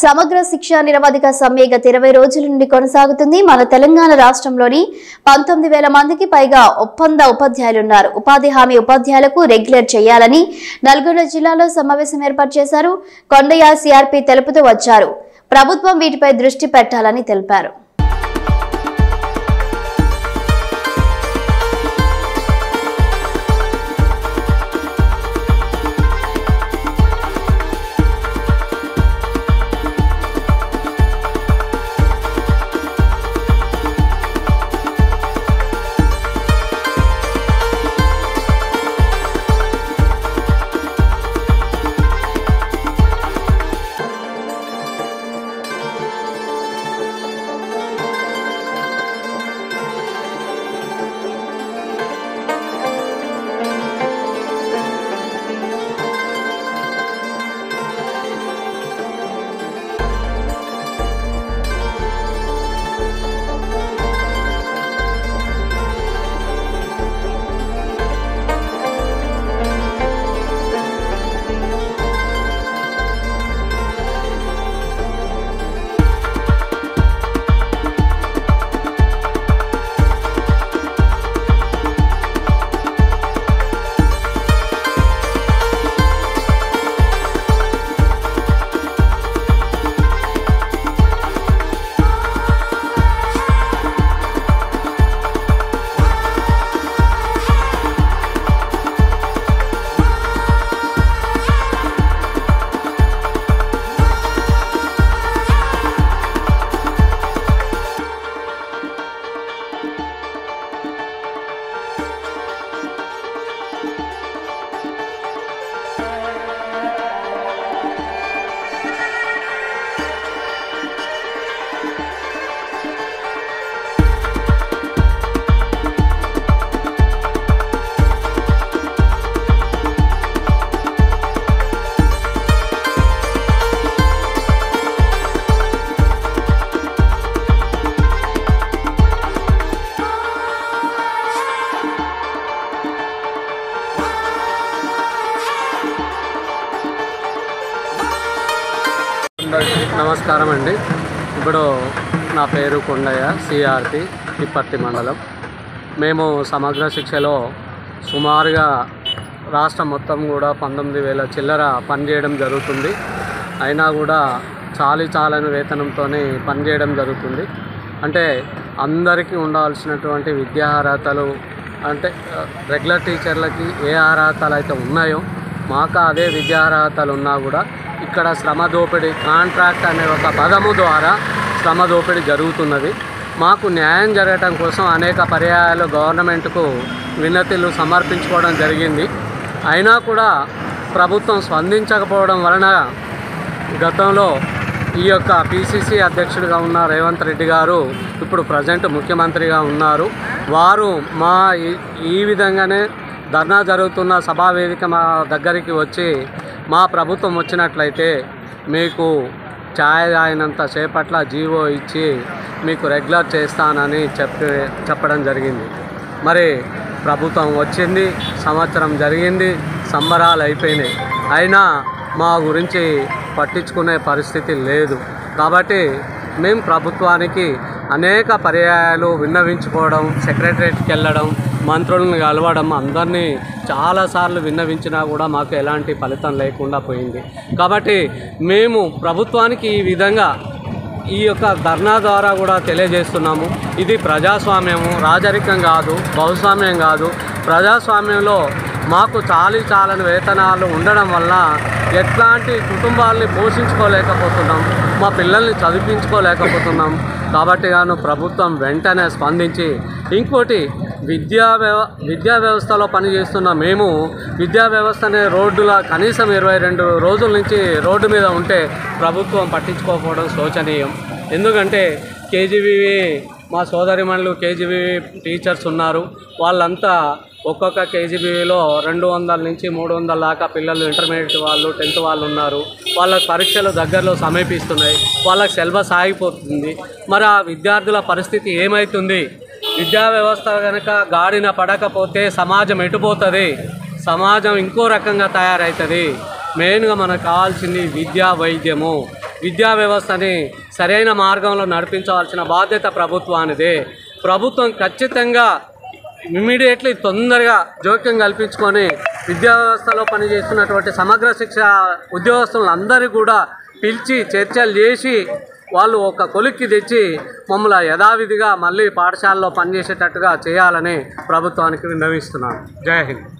సమగ్ర శిక్ష నిరవధిక సమ్మె గత 20 రోజుల నుండి కొనసాగుతుంది. మన తెలంగాణ రాష్ట్రంలోని 19,000 మందికి పైగా ఒప్పంద ఉపాధ్యాయులున్నారు. ఉపాధి హామీ ఉపాధ్యాయులకు రెగ్యులర్ చేయాలని నల్గొండ జిల్లాలో సమావేశం ఏర్పాటు చేశారు. కొండయ్య సిఆర్పి తెలుపుతూ వచ్చారు. ప్రభుత్వం వీటిపై దృష్టి పెట్టాలని తెలిపారు. నమస్కారం అండి. ఇప్పుడు నా పేరు కొండయ్య, సిఆర్పి ఇప్పర్తి మండలం. మేము సమగ్ర శిక్షలో సుమారుగా రాష్ట్రం మొత్తం కూడా 19,000 చిల్లర పనిచేయడం జరుగుతుంది. అయినా కూడా చాలని వేతనంతోనే పనిచేయడం జరుగుతుంది. అంటే అందరికీ ఉండాల్సినటువంటి విద్యా అర్హతలు, అంటే రెగ్యులర్ టీచర్లకి ఏ అర్హతలు అయితే ఉన్నాయో మాకు అదే విద్యా అర్హతలు ఉన్నా కూడా ఇక్కడ శ్రమ దోపిడీ, కాంట్రాక్ట్ అనే ఒక పదము ద్వారా శ్రమ దోపిడీ జరుగుతున్నది. మాకు న్యాయం జరగటం కోసం అనేక పర్యాయాలు గవర్నమెంట్కు వినతులు సమర్పించుకోవడం జరిగింది. అయినా కూడా ప్రభుత్వం స్పందించకపోవడం వలన గతంలో ఈ యొక్క పిసిసి అధ్యక్షుడిగా ఉన్న రేవంత్ రెడ్డి గారు ఇప్పుడు ప్రజెంట్ ముఖ్యమంత్రిగా ఉన్నారు. వారు మా ఈ విధంగానే ధర్నా జరుగుతున్న సభా వేదిక మా దగ్గరికి వచ్చి మా ప్రభుత్వం వచ్చినట్లయితే మీకు ఛాయ్ అయినంత సేపట్ల జీవో ఇచ్చి మీకు రెగ్యులర్ చేస్తానని చెప్పడం జరిగింది. మరి ప్రభుత్వం వచ్చింది, సంవత్సరం జరిగింది, సంబరాలు అయిపోయినాయి. అయినా మా గురించి పట్టించుకునే పరిస్థితి లేదు. కాబట్టి మేము ప్రభుత్వానికి అనేక పర్యాయాలు విన్నవించుకోవడం, సెక్రటరేట్కి వెళ్ళడం, మంత్రులను కలవడం, అందరినీ చాలాసార్లు విన్నవించినా కూడా మాకు ఎలాంటి ఫలితం లేకుండా పోయింది. కాబట్టి మేము ప్రభుత్వానికి ఈ విధంగా ఈ యొక్క ధర్నా ద్వారా కూడా తెలియజేస్తున్నాము. ఇది ప్రజాస్వామ్యము, రాజరికం కాదు, భౌస్వామ్యం కాదు. ప్రజాస్వామ్యంలో మాకు చాలని వేతనాలు ఉండడం వల్ల ఎట్లాంటి కుటుంబాలని పోషించుకోలేకపోతున్నాం, మా పిల్లల్ని చదివించుకోలేకపోతున్నాం. కాబట్టి గాను ప్రభుత్వం వెంటనే స్పందించి, ఇంకోటి విద్యా వ్యవస్థలో పనిచేస్తున్న మేము విద్యా వ్యవస్థనే రోడ్డుల కనీసం 22 రోజుల నుంచి రోడ్డు మీద ఉంటే ప్రభుత్వం పట్టించుకోకపోవడం శోచనీయం. ఎందుకంటే కేజీబీవీ మా సోదరిమణులు కేజీబీవీ టీచర్స్ ఉన్నారు. వాళ్ళంతా ఒక్కొక్క కేజీబీవీలో 200 నుంచి 300 దాకా పిల్లలు, ఇంటర్మీడియట్ వాళ్ళు, 10th వాళ్ళు ఉన్నారు. వాళ్ళ పరీక్షలు దగ్గరలో సమీపిస్తున్నాయి. వాళ్ళకి సిలబస్ ఆగిపోతుంది. మరి ఆ విద్యార్థుల పరిస్థితి ఏమవుతుంది? విద్యా వ్యవస్థ కనుక గాడిన పడకపోతే సమాజం ఎటుపోతుంది? సమాజం ఇంకో రకంగా తయారవుతుంది. మెయిన్గా మనకు కావాల్సింది విద్యా వైద్యము. విద్యా వ్యవస్థని సరైన మార్గంలో నడిపించవలసిన బాధ్యత ప్రభుత్వానిదే. ప్రభుత్వం ఖచ్చితంగా ఇమ్మీడియట్లీ తొందరగా జోక్యం కల్పించుకొని విద్యా వ్యవస్థలో పనిచేస్తున్నటువంటి సమగ్ర శిక్ష ఉద్యోగస్తులందరూ కూడా పిలిచి చర్చలు చేసి వాళ్ళు ఒక కొలిక్కి తెచ్చి మమ్మల్ని యథావిధిగా మళ్ళీ పాఠశాలలో పనిచేసేటట్టుగా చేయాలని ప్రభుత్వానికి విన్నవిస్తున్నాను. జై హింద్.